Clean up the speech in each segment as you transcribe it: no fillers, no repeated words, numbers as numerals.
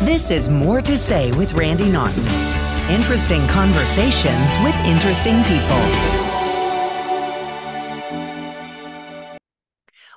This is More to Say with Randy Naughton. Interesting conversations with interesting people.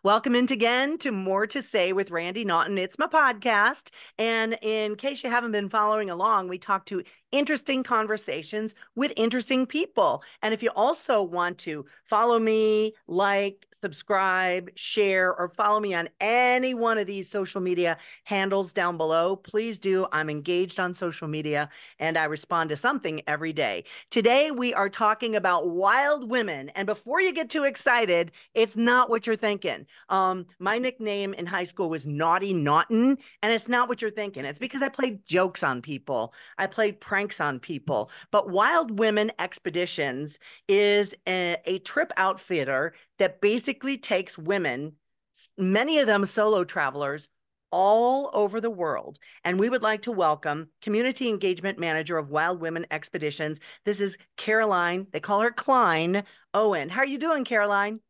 Welcome in again to More to Say with Randy Naughton. It's my podcast. And in case you haven't been following along, we talk to interesting conversations with interesting people. And if you also want to follow me, like, subscribe, share, or follow me on any one of these social media handles down below, please do. I'm engaged on social media and I respond to something every day. Today, we are talking about wild women. And before you get too excited, it's not what you're thinking. My nickname in high school was Naughty Naughton, and it's not what you're thinking. It's because I played jokes on people. I played pranks on people. But Wild Women Expeditions is a trip outfitter that basically takes women, many of them solo travelers, all over the world. And we would like to welcome Community Engagement Manager of Wild Women Expeditions. This is Caroline. They call her Klein Owen. How are you doing, Caroline?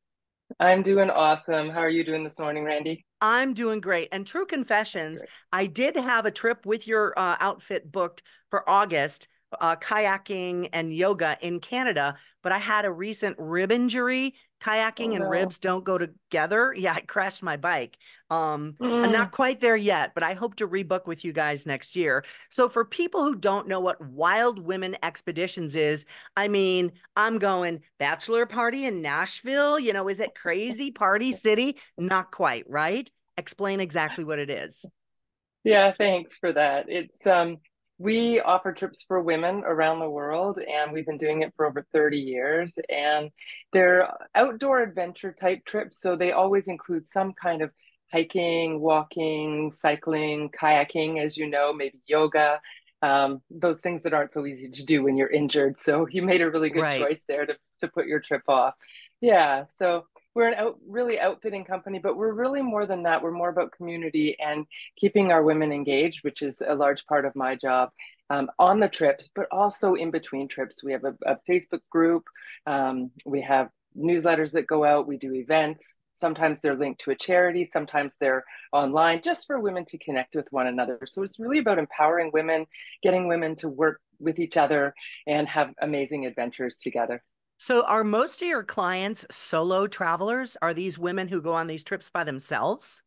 I'm doing awesome. How are you doing this morning, Randy? I'm doing great. And true confessions, Great. I did have a trip with your outfit booked for August, kayaking and yoga in Canada, but I had a recent rib injury. Oh Kayaking and no. ribs don't go together. Yeah, I crashed my bike. I'm Mm. not quite there yet, but I hope to rebook with you guys next year. So for people who don't know what Wild Women Expeditions is, I mean, I'm going bachelor party in Nashville. Is it crazy party city? Not quite, right? Explain exactly what it is. Yeah, thanks for that. It's we offer trips for women around the world and we've been doing it for over 30 years and they're outdoor adventure type trips, so they always include some kind of hiking, walking, cycling, kayaking, as you know, maybe yoga. Those things that aren't so easy to do when you're injured. So you made a really good Right. choice there to put your trip off. Yeah, so we're really outfitting company, but we're really more than that. We're more about community and keeping our women engaged, which is a large part of my job on the trips, but also in between trips. We have a Facebook group. We have newsletters that go out. We do events. Sometimes they're linked to a charity. Sometimes they're online just for women to connect with one another. So it's really about empowering women, getting women to work with each other and have amazing adventures together. So are most of your clients solo travelers? Are these women who go on these trips by themselves?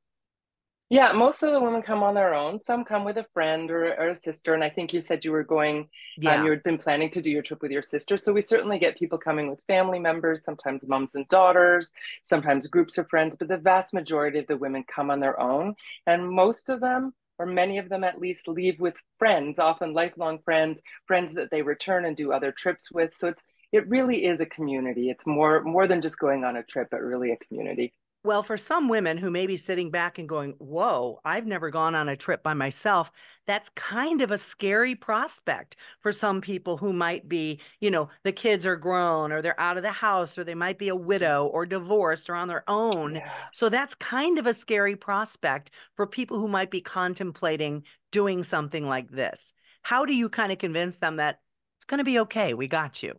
Yeah, most of the women come on their own. Some come with a friend or a sister. And I think you said you were going, Yeah. you had been planning to do your trip with your sister. So we certainly get people coming with family members, sometimes moms and daughters, sometimes groups of friends, but the vast majority of the women come on their own. And most of them, or many of them at least, leave with friends, often lifelong friends, friends that they return and do other trips with. So it really is a community. It's more than just going on a trip, but really a community. Well, for some women who may be sitting back and going, whoa, I've never gone on a trip by myself, that's kind of a scary prospect for some people who might be, the kids are grown or they're out of the house or they might be a widow or divorced or on their own. Yeah. So that's kind of a scary prospect for people who might be contemplating doing something like this. How do you kind of convince them that it's going to be okay? We got you.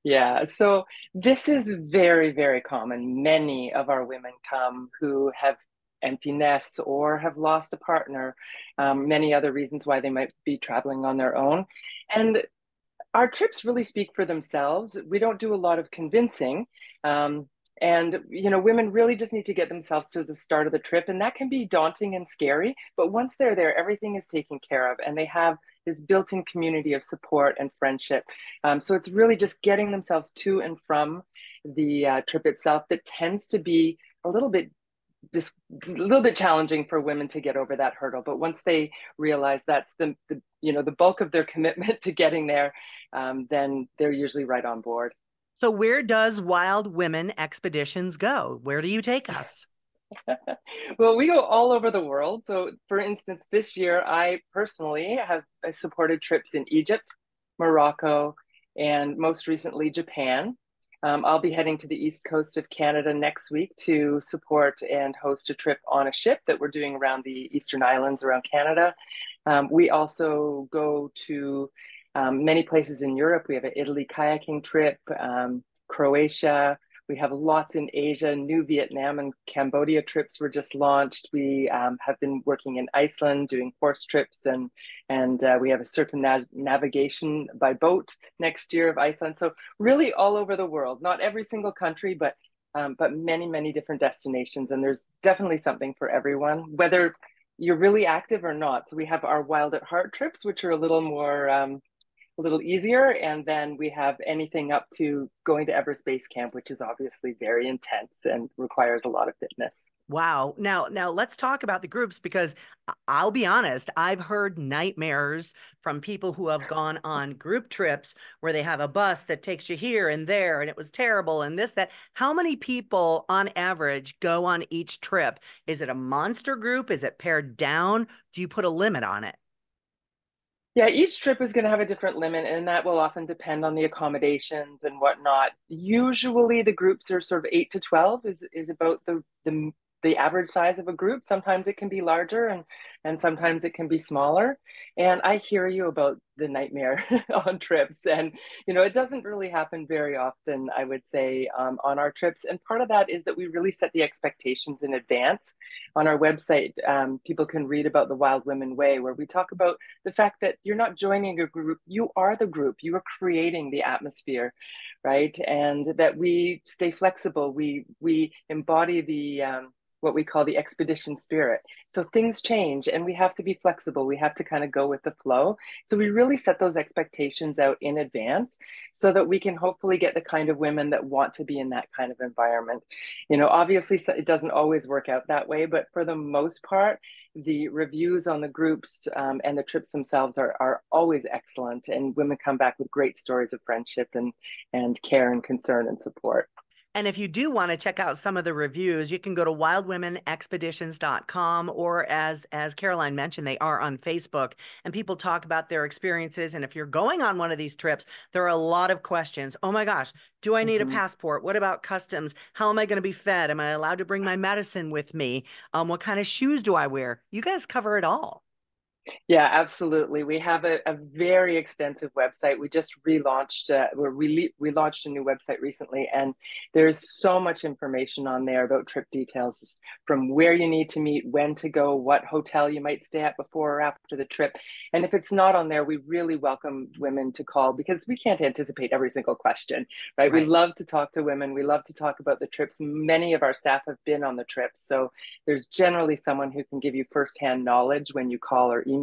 Yeah, so this is very, very common. Many of our women come who have empty nests or have lost a partner, many other reasons why they might be traveling on their own. And our trips really speak for themselves. We don't do a lot of convincing. Women really just need to get themselves to the start of the trip, and that can be daunting and scary. But once they're there, everything is taken care of, and they have this built-in community of support and friendship. So it's really just getting themselves to and from the trip itself that tends to be a little bit just a little bit challenging for women to get over that hurdle. But once they realize that's the bulk of their commitment to getting there, then they're usually right on board. So where does Wild Women Expeditions go? Where do you take us? Well, we go all over the world. So, for instance, this year I personally have supported trips in Egypt, Morocco, and most recently Japan. I'll be heading to the east coast of Canada next week to support and host a trip on a ship that we're doing around the Eastern Islands around Canada. We also go to many places in Europe. We have an Italy kayaking trip, Croatia. We have lots in Asia. New Vietnam and Cambodia trips were just launched. We have been working in Iceland doing horse trips, and we have a circumnavigation by boat next year of Iceland. So really all over the world, not every single country, but many, many different destinations. And there's definitely something for everyone, whether you're really active or not. So we have our Wild at Heart trips, which are a little more, a little easier. And then we have anything up to going to Everspace Camp, which is obviously very intense and requires a lot of fitness. Wow. Now let's talk about the groups because I'll be honest, I've heard nightmares from people who have gone on group trips where they have a bus that takes you here and there and it was terrible and this, that. How many people on average go on each trip? Is it a monster group? Is it pared down? Do you put a limit on it? Yeah, each trip is going to have a different limit, and that will often depend on the accommodations and whatnot. Usually, the groups are sort of 8 to 12 is about the average size of a group. Sometimes it can be larger, and sometimes it can be smaller. And I hear you about the nightmare on trips, and it doesn't really happen very often, I would say, on our trips. And part of that is that we really set the expectations in advance. On our website, people can read about the Wild Women Way, where we talk about the fact that you're not joining a group, you are the group, you are creating the atmosphere, right? And that we stay flexible, we embody the what we call the expedition spirit. So things change and we have to be flexible. We have to kind of go with the flow. So we really set those expectations out in advance so that we can hopefully get the kind of women that want to be in that kind of environment. Obviously it doesn't always work out that way, but for the most part, the reviews on the groups and the trips themselves are always excellent. And women come back with great stories of friendship and care and concern and support. And if you do want to check out some of the reviews, you can go to wildwomenexpeditions.com, or as Caroline mentioned, they are on Facebook and people talk about their experiences. And if you're going on one of these trips, there are a lot of questions. Oh my gosh, do I need a passport? What about customs? How am I going to be fed? Am I allowed to bring my medicine with me? What kind of shoes do I wear? You guys cover it all. Yeah, absolutely. We have a very extensive website. We just relaunched, we launched a new website recently, and there's so much information on there about trip details, just from where you need to meet, when to go, what hotel you might stay at before or after the trip. And if it's not on there, we really welcome women to call because we can't anticipate every single question, right? We Right. love to talk to women. We love to talk about the trips. Many of our staff have been on the trips. So there's generally someone who can give you firsthand knowledge when you call or email.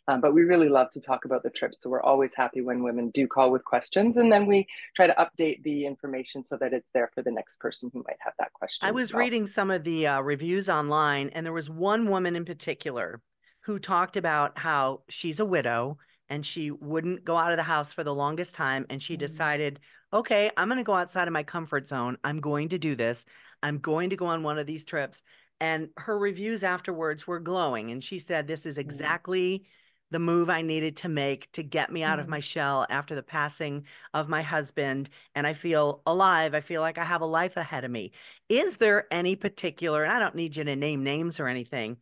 But we really love to talk about the trips. So we're always happy when women do call with questions. And then we try to update the information so that it's there for the next person who might have that I question as was well. reading some of the reviews online, and there was one woman in particular who talked about how she's a widow and she wouldn't go out of the house for the longest time. And she decided, okay, I'm going to go outside of my comfort zone. I'm going to do this. I'm going to go on one of these trips. And her reviews afterwards were glowing. And she said, this is Mm, exactly the move I needed to make to get me out of my mm, shell after the passing of my husband. And I feel alive. I feel like I have a life ahead of me. Is there any particular, and I don't need you to name names or anything,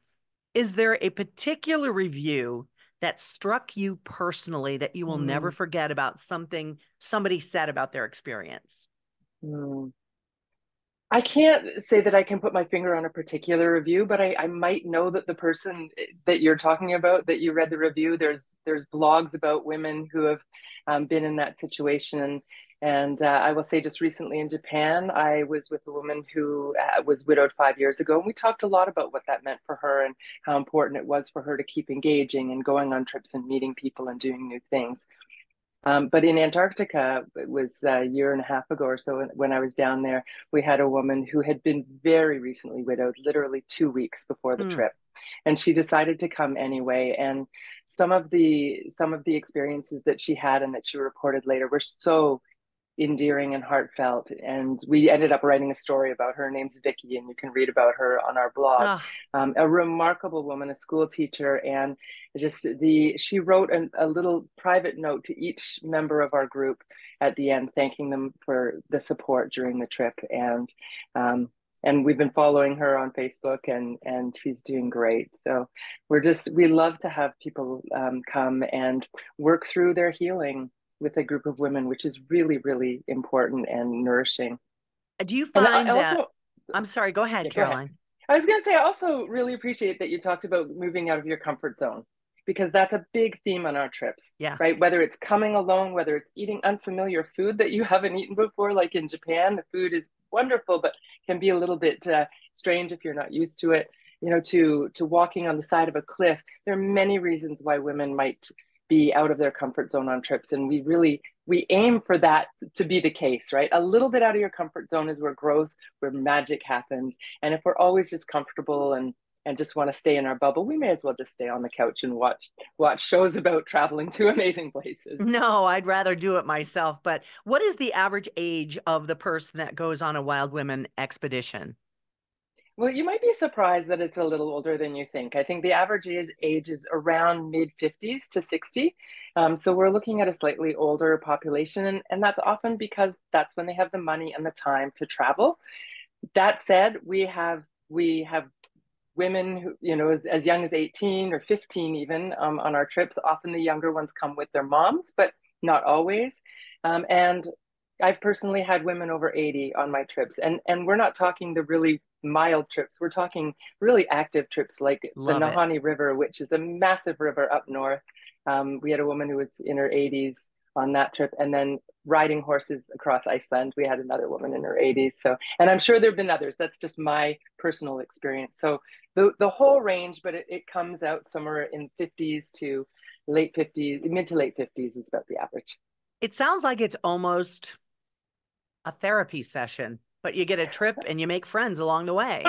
is there a particular review that struck you personally that you will never mm, forget about something somebody said about their experience? mm. I can't say that I can put my finger on a particular review, but I might know that the person that you're talking about, that you read the review, there's blogs about women who have been in that situation. And I will say just recently in Japan, I was with a woman who was widowed 5 years ago. And we talked a lot about what that meant for her and how important it was for her to keep engaging and going on trips and meeting people and doing new things. But in Antarctica, it was a year and a half ago or so when I was down there, we had a woman who had been very recently widowed, literally 2 weeks before the Hmm. trip. And she decided to come anyway. And some of the experiences that she had and that she reported later were so endearing and heartfelt. And we ended up writing a story about her. Her name's Vicky, and you can read about her on our blog. Ah, A remarkable woman, a school teacher, and she wrote a little private note to each member of our group at the end, thanking them for the support during the trip. And we've been following her on Facebook, and she's doing great. So we love to have people come and work through their healing with a group of women, which is really, really important and nourishing. Do you And I find that, also, I'm sorry, go ahead, yeah, go ahead. Caroline. I was going to say, I also really appreciate that you talked about moving out of your comfort zone because that's a big theme on our trips, Yeah. right? Whether it's coming alone, whether it's eating unfamiliar food that you haven't eaten before, like in Japan, the food is wonderful, but can be a little bit strange if you're not used to it. You know, to walking on the side of a cliff. There are many reasons why women might be out of their comfort zone on trips, and we aim for that to be the case, right? A little bit out of your comfort zone is where growth, where magic happens. And if we're always just comfortable and just want to stay in our bubble, we may as well just stay on the couch and watch shows about traveling to amazing places. No, I'd rather do it myself. But what is the average age of the person that goes on a Wild Women expedition? Well, you might be surprised that it's a little older than you think. I think the average age is around mid 50s to 60. So we're looking at a slightly older population, and that's often because that's when they have the money and the time to travel. That said, we have women who, you know, as young as 18 or 15 even on our trips. Often the younger ones come with their moms, but not always. And I've personally had women over 80 on my trips, and we're not talking the really mild trips. We're talking really active trips like the Love it. Nahanni River, which is a massive river up north. We had a woman who was in her 80s on that trip, and then riding horses across Iceland. We had another woman in her 80s. So, and I'm sure there have been others. That's just my personal experience. So the whole range, but it comes out somewhere in 50s to late 50s, mid to late 50s is about the average. It sounds like it's almost a therapy session, but you get a trip and you make friends along the way.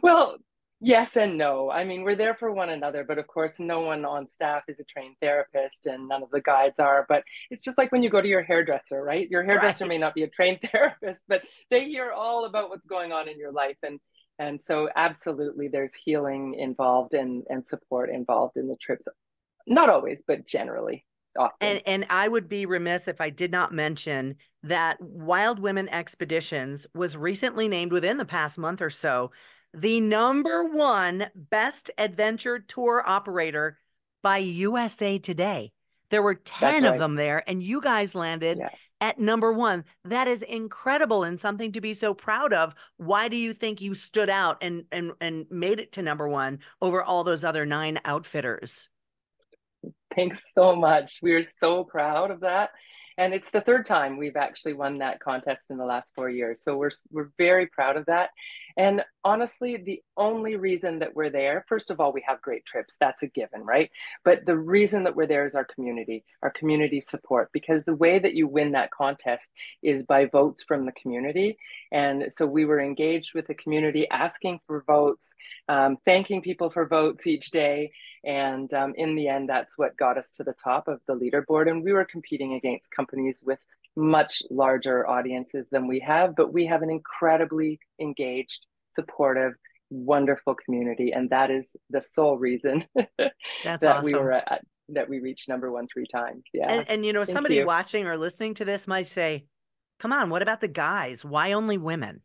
Well, yes and no. I mean, we're there for one another, but of course, no one on staff is a trained therapist and none of the guides are. But it's just like when you go to your hairdresser, right? Your hairdresser may Right. not be a trained therapist, but they hear all about what's going on in your life. And so absolutely there's healing involved and support involved in the trips. Not always, but generally, often. And I would be remiss if I did not mention that Wild Women Expeditions was recently named within the past month or so the number one best adventure tour operator by USA Today. There were That's 10 of right. them there, and you guys landed Yeah. at number one. That is incredible and something to be so proud of. Why do you think you stood out and made it to number one over all those other nine outfitters? Thanks so much. We're so proud of that. And it's the third time we've actually won that contest in the last 4 years. So we're very proud of that. And honestly, the only reason that we're there, first of all, we have great trips. That's a given, right? But the reason that we're there is our community support, because the way that you win that contest is by votes from the community. And so we were engaged with the community, asking for votes, thanking people for votes each day. And in the end, that's what got us to the top of the leaderboard. And we were competing against companies with much larger audiences than we have, but we have an incredibly engaged, supportive, wonderful community. And that is the sole reason That's that we awesome. were at, that we reached number one 3 times. Yeah. And you know, Thank somebody you. watching or listening to this might say, "Come on, what about the guys? Why only women?"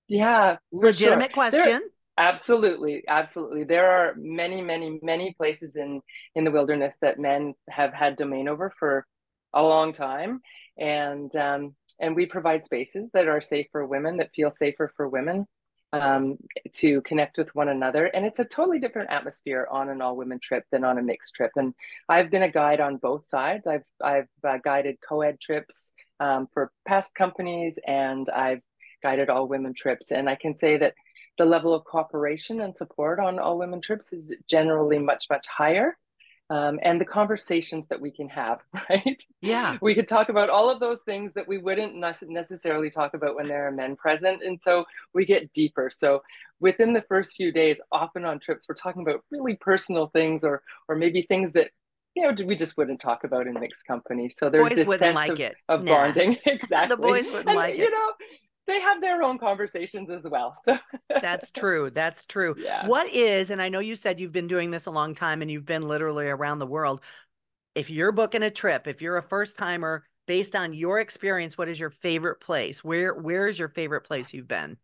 Yeah, for sure. Legitimate There question. absolutely. There are many places in the wilderness that men have had domain over for a long time, and we provide spaces that are safe for women, that feel safer for women, um, to connect with one another. And it's a totally different atmosphere on an all women trip than on a mixed trip. And I've been a guide on both sides. I've guided co-ed trips for past companies, and I've guided all women trips. And I can say that the level of cooperation and support on all women trips is generally much higher. And the conversations that we can have, right? Yeah. We could talk about all of those things that we wouldn't necessarily talk about when there are men present. And so we get deeper. So within the first few days, often on trips, we're talking about really personal things, or maybe things that, you know, we just wouldn't talk about in mixed company. So there's Boys this wouldn't sense like it. of Nah. bonding. The Exactly. boys wouldn't And, like you it. know, they have their own conversations as well. So, That's true. That's true. yeah. What is, and I know you said you've been doing this a long time and you've been literally around the world. If you're booking a trip, if you're a first timer, based on your experience, what is your favorite place? Where is your favorite place you've been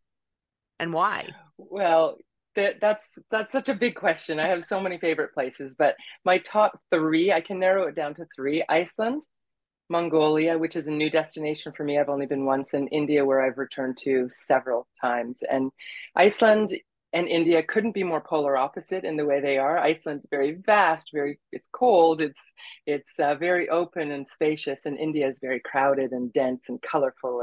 and why? Well, that's such a big question. I have so many favorite places, but my top three, I can narrow it down to three: Iceland, Mongolia, which is a new destination for me. I've only been once, in India, where I've returned to several times. And Iceland and India couldn't be more polar opposite in the way they are. Iceland's very vast, it's cold, it's very open and spacious, and India is very crowded and dense and colorful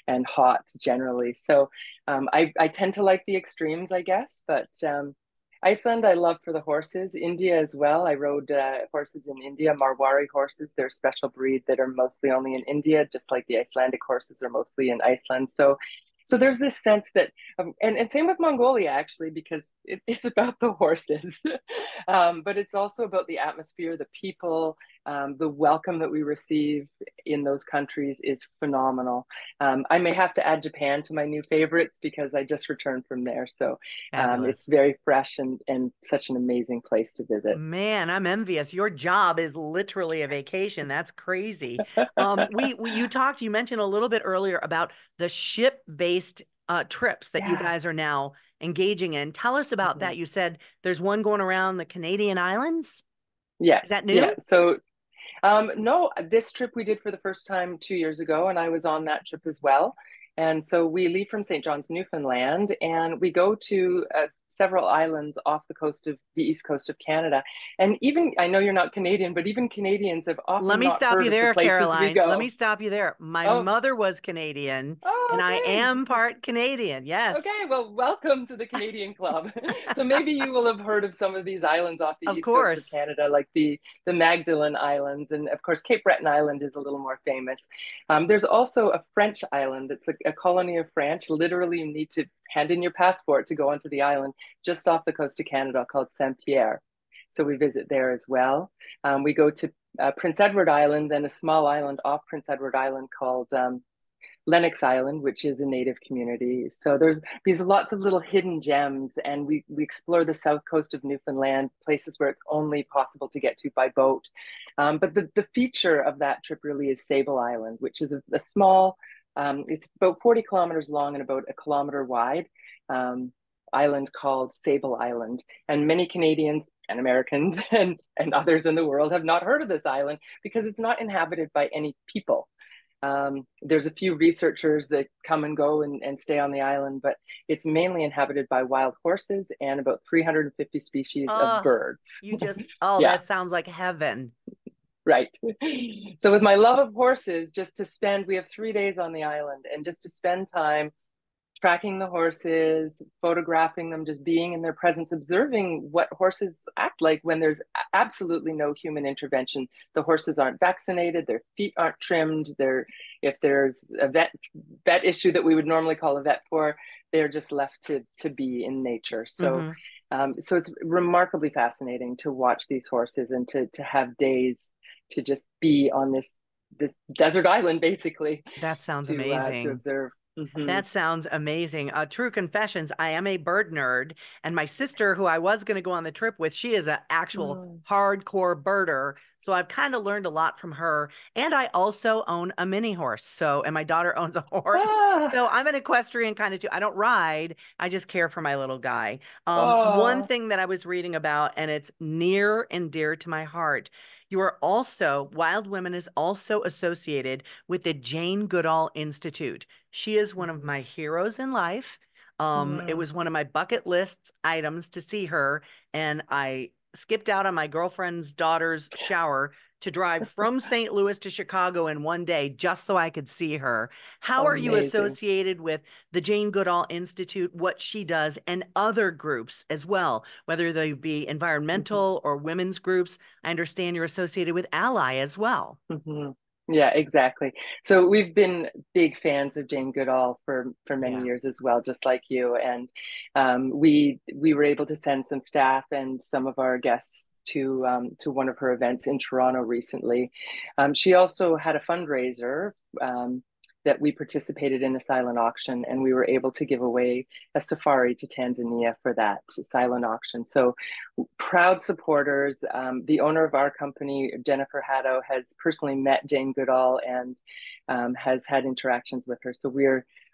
and hot generally. So I tend to like the extremes, I guess, but Iceland, I love for the horses. India as well. I rode horses in India, Marwari horses. They're a special breed that are mostly only in India, just like the Icelandic horses are mostly in Iceland. So there's this sense that, and same with Mongolia actually, because it's about the horses, but it's also about the atmosphere, the people, the welcome that we receive in those countries is phenomenal. I may have to add Japan to my new favorites because I just returned from there. So Fabulous. it's very fresh and such an amazing place to visit. Man, I'm envious. Your job is literally a vacation. That's crazy. You mentioned a little bit earlier about the ship-based trips that you Yeah. guys are now engaging in. Tell us about Mhm. that. You said there's one going around the Canadian islands. Yeah. Is that Yeah. new? So no, this trip we did for the first time 2 years ago, and I was on that trip as well. And so we leave from St. John's, Newfoundland, and we go to several islands off the coast of the east coast of Canada. And even, I know you're not Canadian, but even Canadians have Let often me not stop heard you of the there, places we Caroline. Let me go. stop you there. My Oh, mother was Canadian, and I oh, am okay. part Canadian. Yes, Okay, well, welcome to the Canadian Club. So maybe you will have heard of some of these islands off the of east coast of course. Canada, like the Magdalen Islands, and of course Cape Breton Island is a little more famous. There's also a French island. It's a colony of French. Literally, you need to hand in your passport to go onto the island just off the coast of Canada called Saint Pierre. So we visit there as well. We go to Prince Edward Island, then a small island off Prince Edward Island called Lennox Island, which is a native community. So there's these lots of little hidden gems, and we explore the south coast of Newfoundland, places where it's only possible to get to by boat. But the feature of that trip really is Sable Island, which is a small, it's about 40 kilometers long and about a kilometer wide. Island called Sable Island, and many Canadians and Americans and others in the world have not heard of this island because it's not inhabited by any people. There's a few researchers that come and go and stay on the island, but it's mainly inhabited by wild horses and about 350 species of Oh, birds. Yeah, that sounds like heaven. right. So with my love of horses, we have 3 days on the island, and just to spend time tracking the horses, photographing them, just being in their presence, observing what horses act like when there's absolutely no human intervention. The horses aren't vaccinated, their feet aren't trimmed. If there's a vet issue that we would normally call a vet for, they're just left to be in nature. So Hmm. so it's remarkably fascinating to watch these horses and to have days to just be on this desert island basically That sounds to amazing. observe. Mm-hmm. That sounds amazing. True confessions, I am a bird nerd, and my sister, who I was going to go on the trip with, she is an actual Mm. hardcore birder. So I've kind of learned a lot from her. And I also own a mini horse. So, and my daughter owns a horse. Ah, So I'm an equestrian kind of too. I don't ride. I just care for my little guy. One oh, thing that I was reading about, and it's near and dear to my heart. Wild Women is also associated with the Jane Goodall Institute. She is one of mm, my heroes in life. It mm. was one of my bucket list items to see her, and I skipped out on my girlfriend's daughter's shower to drive from St. Louis to Chicago in one day just so I could see her. How are you Amazing. associated with the Jane Goodall Institute, what she does, and other groups as well, whether they be Mhm, environmental or women's groups? I understand you're associated with Ally as well. mhm. Yeah, exactly. So we've been big fans of Jane Goodall for many Yeah. years as well, just like you. And we were able to send some staff and some of our guests to one of her events in Toronto recently. She also had a fundraiser um, that we participated in a silent auction, and we were able to give away a safari to Tanzania for that silent auction. So proud supporters. The owner of our company, Jennifer Haddow, has personally met Jane Goodall and has had interactions with her. So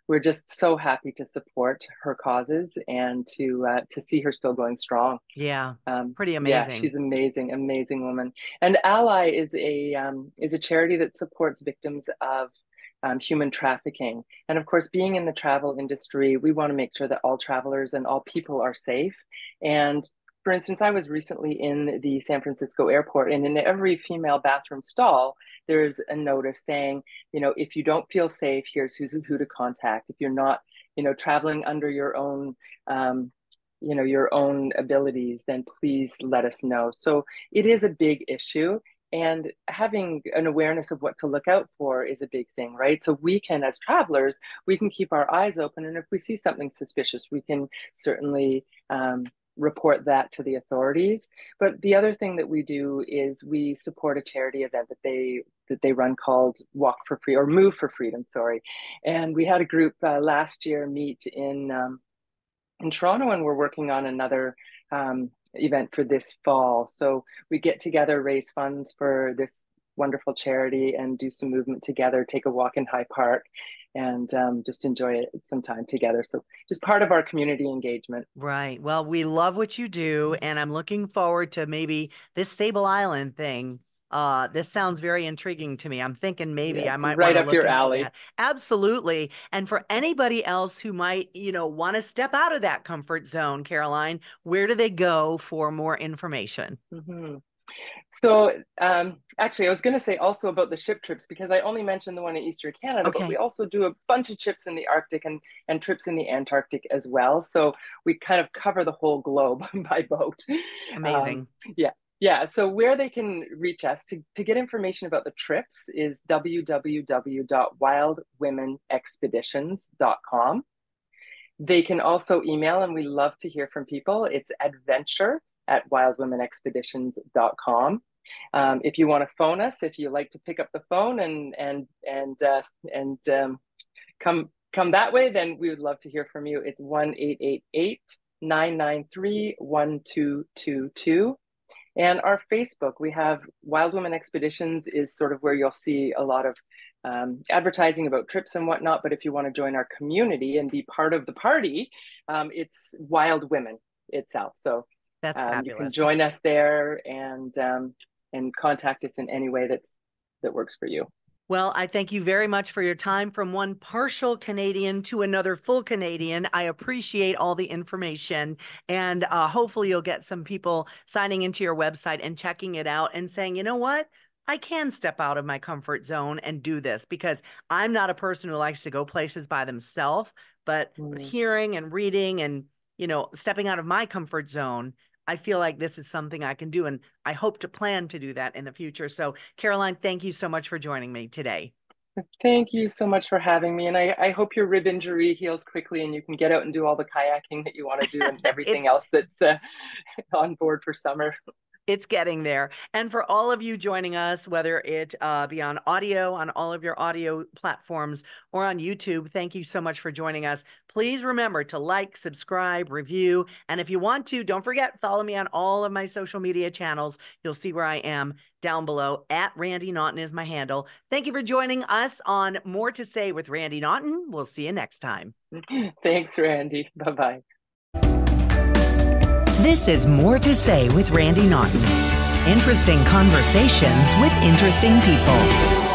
we're just so happy to support her causes and to see her still going strong. Yeah, pretty Yeah, amazing. she's amazing, amazing woman. And Ally is a charity that supports victims of human trafficking. And of course, being in the travel industry, we want to make sure that all travelers and all people are safe. And for instance, I was recently in the San Francisco airport, and in every female bathroom stall, there's a notice saying, you know, if you don't feel safe, here's who to contact. If you're not, you know, traveling under your own, you know, your own abilities, then please let us know. So it is a big issue. And having an awareness of what to look out for is a big thing, right? So we can, as travelers, we can keep our eyes open. And if we see something suspicious, we can certainly report that to the authorities. But the other thing that we do is we support a charity event that they run called Walk for Free or Move for Freedom, sorry. And we had a group last year meet in Toronto, and we're working on another event for this fall. So we get together, raise funds for this wonderful charity, and do some movement together, take a walk in High Park, and just enjoy it some time together. So just part of our community engagement. Right. Well, we love what you do, and I'm looking forward to maybe this Sable Island thing. This sounds very intriguing to me. I'm thinking maybe Yeah, I it's might right want to up look your into alley. that. Absolutely. And for anybody else who might, you know, want to step out of that comfort zone, Caroline, where do they go for more information? Mm-hmm. So actually, I was going to say also about the ship trips, because I only mentioned the one in Eastern Canada, but we Okay. also do a bunch of trips in the Arctic and trips in the Antarctic as well. So we kind of cover the whole globe by boat. Um, Amazing. yeah. Yeah. So where they can reach us to get information about the trips is www.wildwomenexpeditions.com. They can also email, and we love to hear from people. It's adventure@wildwomenexpeditions.com. If you want to phone us, if you like to pick up the phone and come that way, then we would love to hear from you. It's 1-888-993-1222. And our Facebook, we have Wild Women Expeditions is sort of where you'll see a lot of advertising about trips and whatnot. But if you want to join our community and be part of the party, it's Wild Women itself. So That's you can fabulous. join us there and contact us in any way that works for you. Well, I thank you very much for your time. From one partial Canadian to another full Canadian, I appreciate all the information. And hopefully, you'll get some people signing into your website and checking it out and saying, you know what? I can step out of my comfort zone and do this, because I'm not a person who likes to go places by themselves, but Mm. hearing and reading and, you know, stepping out of my comfort zone, I feel like this is something I can do, and I hope to plan to do that in the future. So, Caroline, thank you so much for joining me today. Thank you so much for having me. And I hope your rib injury heals quickly and you can get out and do all the kayaking that you want to do and everything It's else that's on board for summer. It's getting there. And for all of you joining us, whether it be on audio, on all of your audio platforms, or on YouTube, thank you so much for joining us. Please remember to like, subscribe, review. And if you want to, don't forget, follow me on all of my social media channels. You'll see where I am down below. @Randy Naughton is my handle. Thank you for joining us on More to Say with Randy Naughton. We'll see you next time. Thanks, Randy. Bye-bye. This is More to Say with Randy Naughton. Interesting conversations with interesting people.